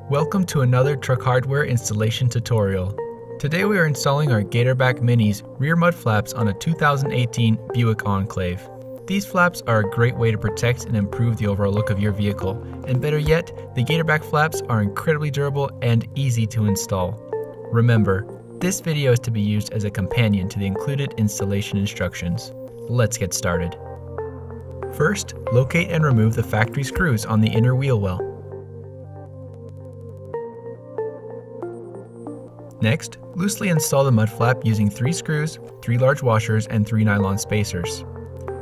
Welcome to another truck hardware installation tutorial. Today we are installing our Gatorback Mini's rear mud flaps on a 2018 Buick Enclave. These flaps are a great way to protect and improve the overall look of your vehicle, and better yet, the Gatorback flaps are incredibly durable and easy to install. Remember, this video is to be used as a companion to the included installation instructions. Let's get started. First, locate and remove the factory screws on the inner wheel well. Next, loosely install the mud flap using 3 screws, 3 large washers, and 3 nylon spacers.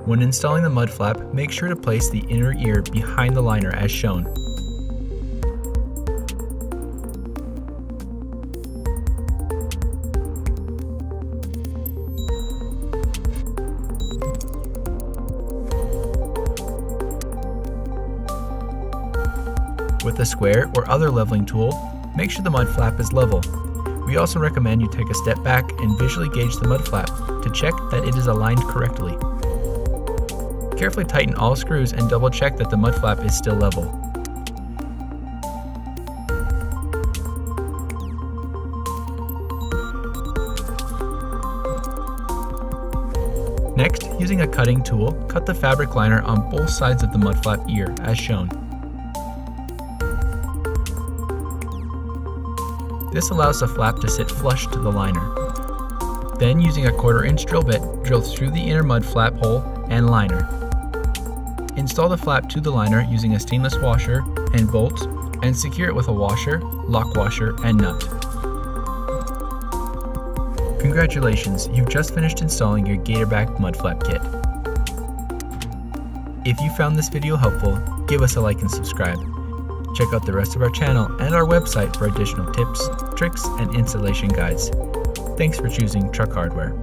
When installing the mud flap, make sure to place the inner ear behind the liner as shown. With a square or other leveling tool, make sure the mud flap is level. We also recommend you take a step back and visually gauge the mud flap to check that it is aligned correctly. Carefully tighten all screws and double check that the mud flap is still level. Next, using a cutting tool, cut the fabric liner on both sides of the mud flap ear as shown. This allows the flap to sit flush to the liner. Then, using a 1/4-inch drill bit, drill through the inner mud flap hole and liner. Install the flap to the liner using a stainless washer and bolt, and secure it with a washer, lock washer, and nut. Congratulations, you've just finished installing your Gatorback mud flap kit. If you found this video helpful, give us a like and subscribe. Check out the rest of our channel and our website for additional tips, tricks, and installation guides. Thanks for choosing Truck Hardware.